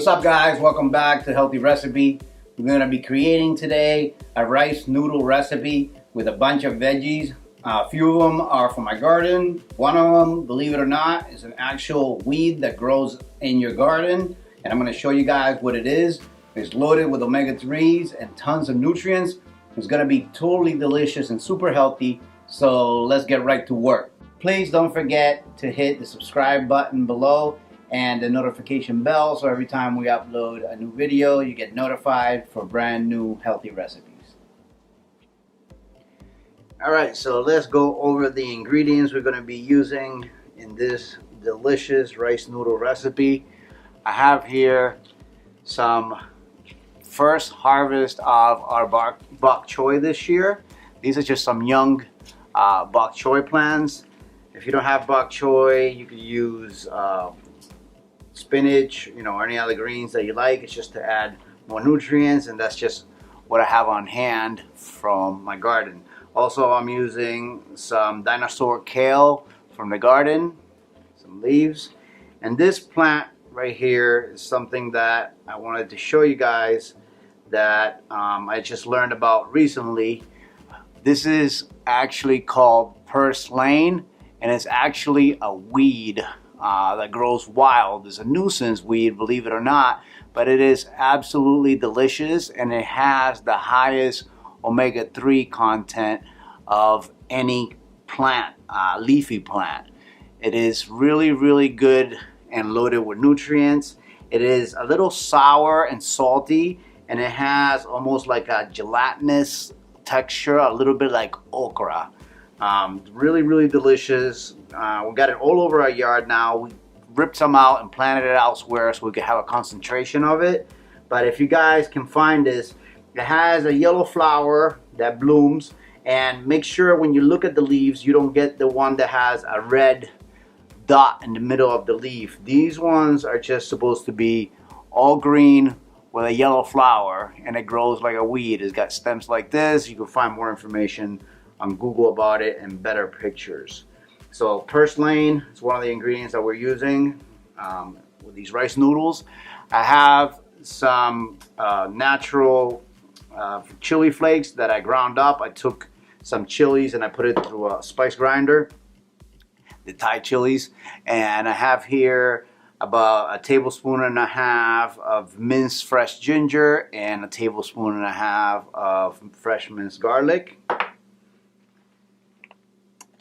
What's up, guys? Welcome back to Healthy Recipe. We're going to be creating today a rice noodle recipe with a bunch of veggies. A few of them are from my garden. One of them, believe it or not, is an actual weed that grows in your garden. And I'm going to show you guys what it is. It's loaded with omega-3s and tons of nutrients. It's going to be totally delicious and super healthy. So let's get right to work. Please don't forget to hit the subscribe button below and the notification bell, so every time we upload a new video, you get notified for brand new healthy recipes. Alright, so let's go over the ingredients we're going to be using in this delicious rice noodle recipe. I have here some first harvest of our bok choy this year. These are just some young bok choy plants. If you don't have bok choy, you could use spinach, or any other greens that you like. It's just to add more nutrients, and that's just what I have on hand from my garden. Also, I'm using some dinosaur kale from the garden, some leaves, and this plant right here is something that I wanted to show you guys that I just learned about recently. This is actually called purslane, and it's actually a weed that grows wild. It's a nuisance weed, believe it or not, but it is absolutely delicious, and it has the highest omega-3 content of any plant, leafy plant. It is really, really good and loaded with nutrients. It is a little sour and salty, and it has almost like a gelatinous texture, a little bit like okra. Really, really delicious. We got it all over our yard now. We ripped some out and planted it elsewhere so we could have a concentration of it. But if you guys can find this, it has a yellow flower that blooms, and make sure when you look at the leaves you don't get the one that has a red dot in the middle of the leaf. These ones are just supposed to be all green with a yellow flower, and it grows like a weed. It's got stems like this. You can find more information on Google about it and better pictures. So purslane is one of the ingredients that we're using with these rice noodles. I have some natural chili flakes that I ground up. I took some chilies and I put it through a spice grinder, the Thai chilies, and I have here about a tablespoon and a half of minced fresh ginger and a tablespoon and a half of fresh minced garlic.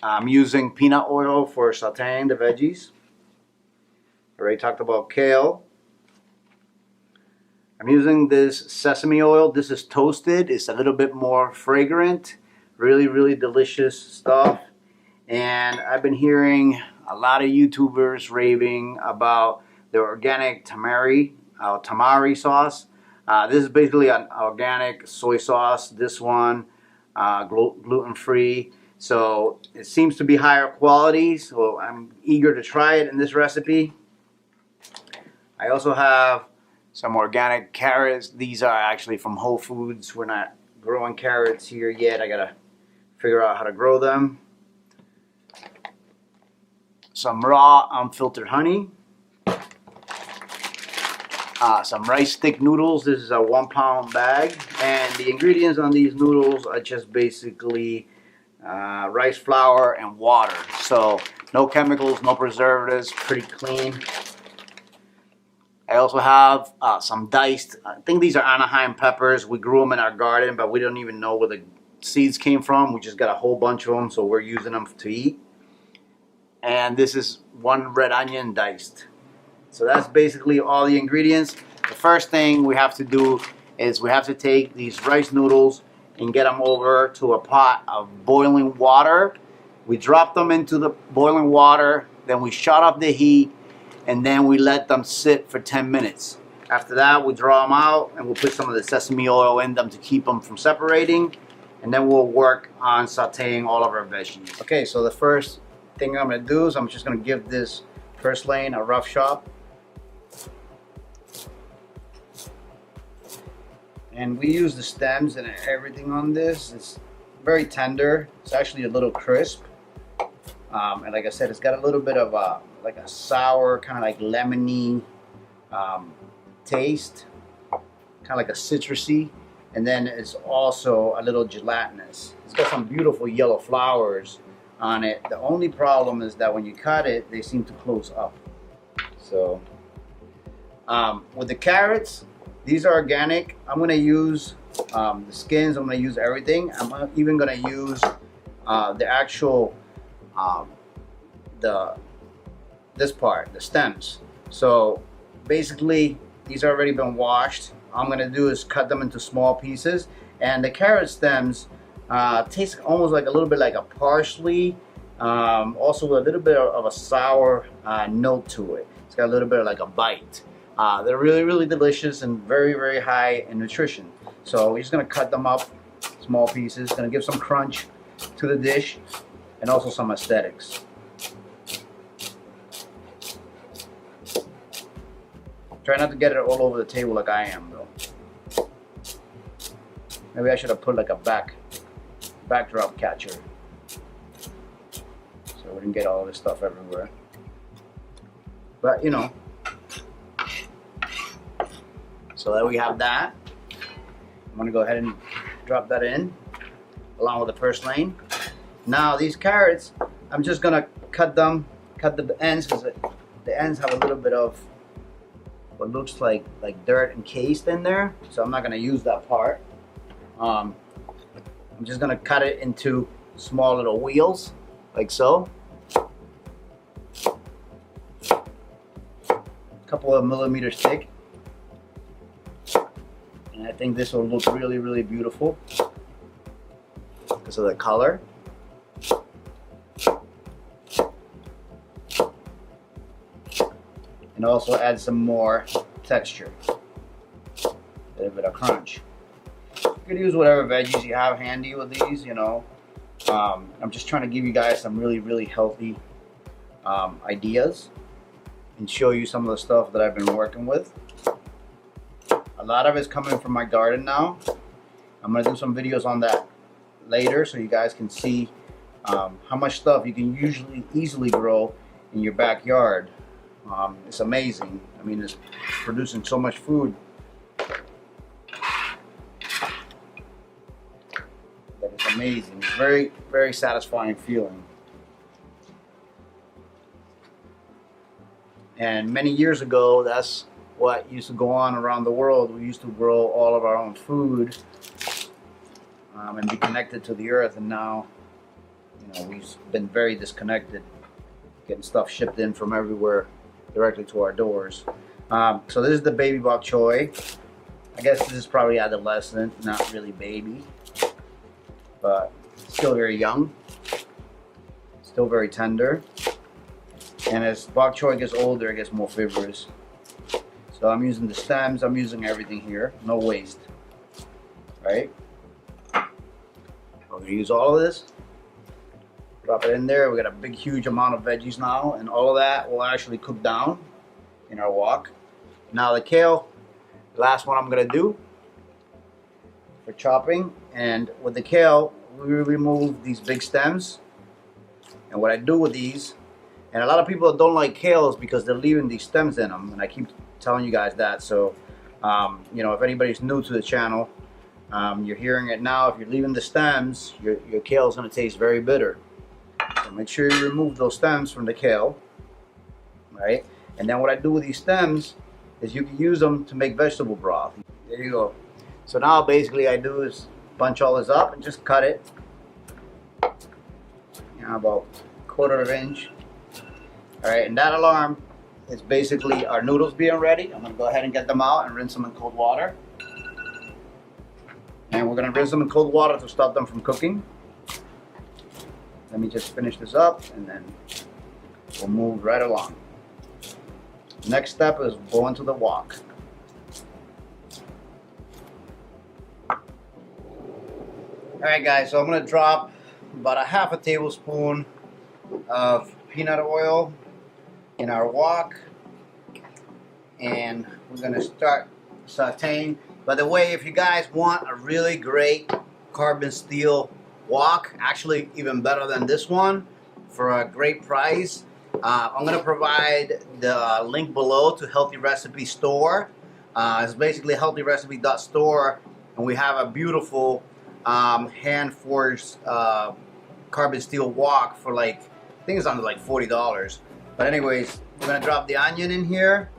I'm using peanut oil for sauteing the veggies. I already talked about kale. I'm using this sesame oil. This is toasted. It's a little bit more fragrant. Really, really delicious stuff. And I've been hearing a lot of YouTubers raving about the organic tamari sauce. This is basically an organic soy sauce. This one, gluten-free. So it seems to be higher quality, so I'm eager to try it in this recipe. I also have some organic carrots. These are actually from Whole Foods. We're not growing carrots here yet. I gotta figure out how to grow them. Some raw unfiltered honey. Some rice stick noodles. This is a 1 pound bag, and the ingredients on these noodles are just basically rice flour and water. So no chemicals, no preservatives, pretty clean. I also have some diced, I think these are Anaheim peppers. We grew them in our garden, but we don't even know where the seeds came from. We just got a whole bunch of them, so we're using them to eat. And this is 1 red onion diced. So that's basically all the ingredients. The first thing we have to do is we have to take these rice noodles and get them over to a pot of boiling water. We drop them into the boiling water, then we shut up the heat, and then we let them sit for 10 minutes. After that, we draw them out and we'll put some of the sesame oil in them to keep them from separating, and then we'll work on sauteing all of our veggies. Okay, so the first thing I'm gonna do is I'm just gonna give this purslane a rough chop. And we use the stems and everything on this. It's very tender. It's actually a little crisp. And like I said, it's got a little bit of like a sour, kind of like lemony taste, kind of like a citrusy, and then it's also a little gelatinous. It's got some beautiful yellow flowers on it. The only problem is that when you cut it, they seem to close up. So with the carrots, these are organic. I'm gonna use the skins. I'm gonna use everything. I'm even gonna use the actual this part, the stems. So basically, these are already been washed. All I'm gonna do is cut them into small pieces, and the carrot stems taste almost like a little bit like a parsley, also with a little bit of a sour note to it. It's got a little bit of like a bite. They're really delicious and very high in nutrition. So we're just gonna cut them up small pieces. Gonna give some crunch to the dish and also some aesthetics. Try not to get it all over the table like I am though. Maybe I should have put like a backdrop catcher so we didn't get all this stuff everywhere. But you know. So there we have that. I'm gonna go ahead and drop that in along with the first lane. Now these carrots, I'm just gonna cut the ends, because the ends have a little bit of what looks like dirt encased in there. So I'm not gonna use that part. I'm just gonna cut it into small little wheels, like so. A couple of millimeters thick. And I think this will look really beautiful because of the color. And also add some more texture, a little bit of crunch. You could use whatever veggies you have handy with these, you know. I'm just trying to give you guys some really healthy ideas and show you some of the stuff that I've been working with. A lot of it's coming from my garden now. I'm gonna do some videos on that later so you guys can see how much stuff you can easily grow in your backyard. It's amazing. I mean, it's producing so much food that it's amazing. It's very satisfying feeling. And many years ago, that's what used to go on around the world. We used to grow all of our own food and be connected to the earth. And now, you know, we've been very disconnected, getting stuff shipped in from everywhere directly to our doors. So this is the baby bok choy. I guess this is probably adolescent, not really baby, but still very young, still very tender. And as bok choy gets older, it gets more fibrous. So I'm using the stems, I'm using everything here, no waste, right? I'm gonna use all of this. Drop it in there. We got a big, huge amount of veggies now, and all of that will actually cook down in our wok. Now the kale, the last one I'm gonna do for chopping. And with the kale, we remove these big stems. And what I do with these, and a lot of people don't like kales because they're leaving these stems in them, and I keep telling you guys that. So, you know, if anybody's new to the channel, you're hearing it now. If you're leaving the stems, your kale is gonna taste very bitter. So make sure you remove those stems from the kale, right? And then what I do with these stems is you can use them to make vegetable broth. There you go. So now basically I do is bunch all this up and just cut it, you know, about 1/4 inch. All right, and that alarm is basically our noodles being ready. I'm gonna go ahead and get them out and rinse them in cold water. And we're gonna rinse them in cold water to stop them from cooking. Let me just finish this up and then we'll move right along. Next step is go into the wok. Alright guys, so I'm going to drop about 1/2 tablespoon of peanut oil in our wok. And we're going to start sauteing. By the way, if you guys want a really great carbon steel wok, actually even better than this one, for a great price, I'm going to provide the link below to Healthy Recipe Store. It's basically healthyrecipe.store, and we have a beautiful hand-forged carbon steel wok for like, I think it's under like $40. But anyways, we're gonna drop the onion in here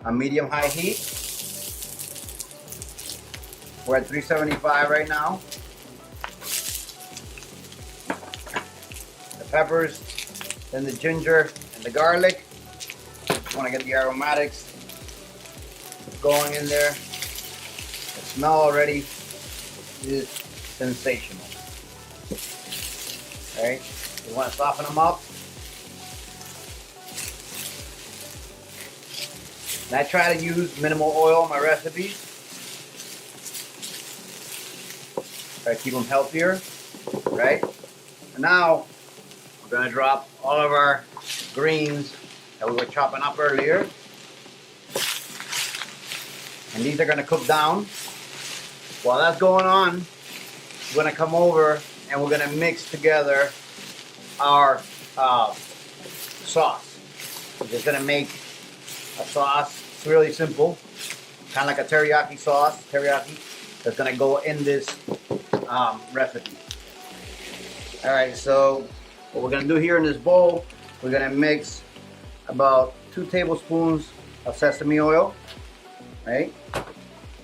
on medium-high heat. We're at 375 right now. The peppers, then the ginger and the garlic. Want to get the aromatics going in there. The smell already is sensational. Alright, you want to soften them up. And I try to use minimal oil in my recipes. Try to keep them healthier, right? And now we're going to drop all of our greens that we were chopping up earlier. And these are going to cook down. While that's going on, we're going to come over and we're going to mix together our sauce. We're just going to make a sauce. It's really simple, kind of like a teriyaki sauce, that's going to go in this recipe. Alright, so what we're going to do here in this bowl, we're going to mix about 2 tablespoons of sesame oil. Right?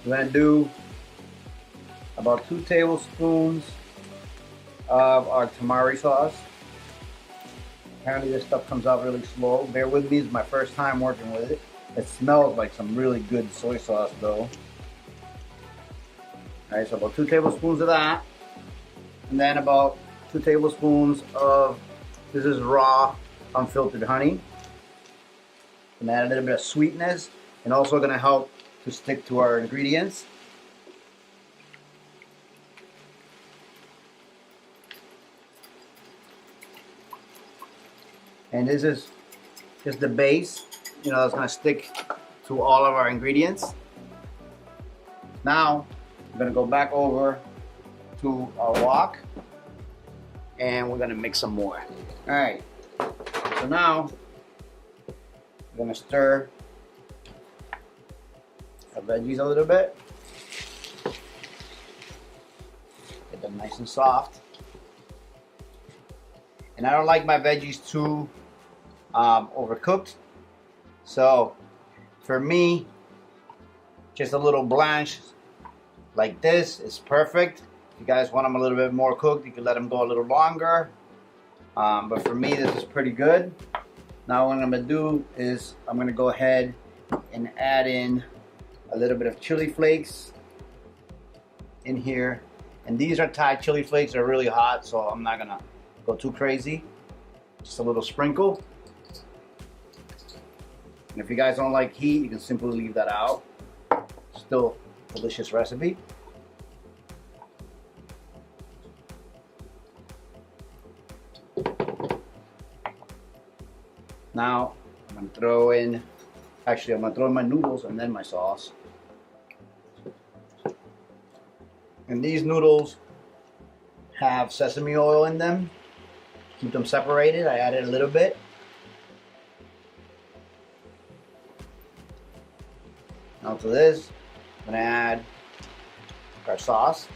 We're going to do about 2 tablespoons of our tamari sauce. Apparently this stuff comes out really slow. Bear with me, it's my first time working with it. It smells like some really good soy sauce though. Alright, so about 2 tablespoons of that. And then about 2 tablespoons of, this is raw, unfiltered honey. And add a little bit of sweetness, and also going to help to stick to our ingredients. And this is just the base, you know, that's going to stick to all of our ingredients. Now, I'm going to go back over to our wok, and we're going to mix some more. All right, so now we're going to stir our veggies a little bit. Get them nice and soft. And I don't like my veggies too overcooked. So for me, just a little blanch like this is perfect. If you guys want them a little bit more cooked, you can let them go a little longer. But for me, this is pretty good. Now what I'm going to do is I'm going to go ahead and add in a little bit of chili flakes in here. And these are Thai chili flakes. They're really hot, so I'm not going to go too crazy. Just a little sprinkle. And if you guys don't like heat, you can simply leave that out. Still a delicious recipe. Now I'm going to throw in, actually I'm going to throw in my noodles and then my sauce. And these noodles have sesame oil in them. Keep them separated. I added a little bit. Now to this, I'm going to add our sauce.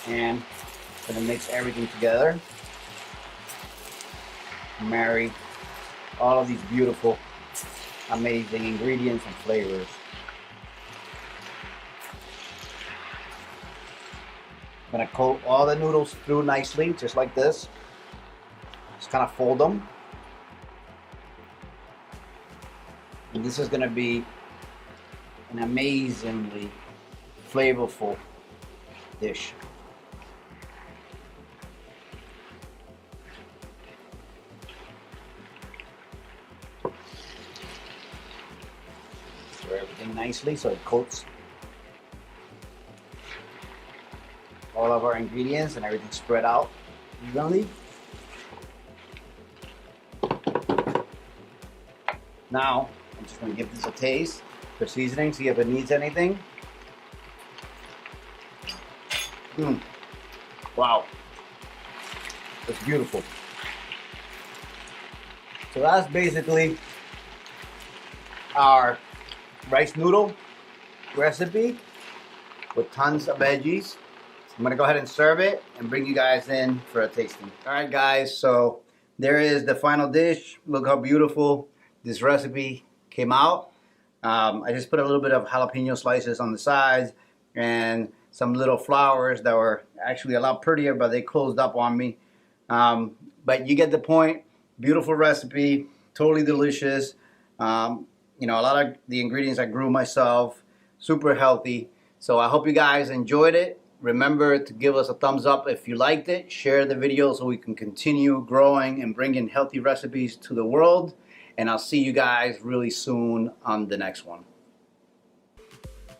And I'm going to mix everything together. Marry all of these beautiful, amazing ingredients and flavors. I'm going to coat all the noodles through nicely, just like this. Just kind of fold them. And this is going to be an amazingly flavorful dish. Stir everything nicely so it coats all of our ingredients and everything spread out evenly. Now, I'm just going to give this a taste for seasoning, see if it needs anything. Wow, that's beautiful. So that's basically our rice noodle recipe with tons of veggies. I'm gonna go ahead and serve it and bring you guys in for a tasting. All right, guys, so there is the final dish. Look how beautiful this recipe came out. I just put a little bit of jalapeno slices on the sides and some little flowers that were actually a lot prettier, but they closed up on me. But you get the point. Beautiful recipe, totally delicious. You know, a lot of the ingredients I grew myself, super healthy. So I hope you guys enjoyed it. Remember to give us a thumbs up if you liked it. Share the video so we can continue growing and bringing healthy recipes to the world. And I'll see you guys really soon on the next one.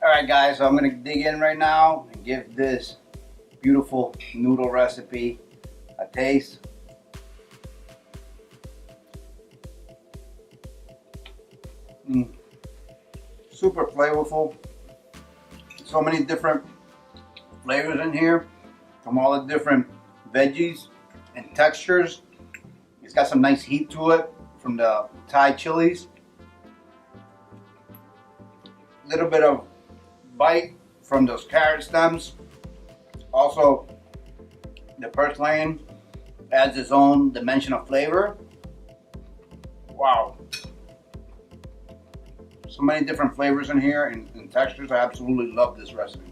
All right, guys, so I'm gonna dig in right now and give this beautiful noodle recipe a taste. Super flavorful. So many different flavors in here from all the different veggies and textures. It's got some nice heat to it from the Thai chilies. A little bit of bite from those carrot stems. Also, the purslane adds its own dimension of flavor. Wow. So many different flavors in here and textures. I absolutely love this recipe.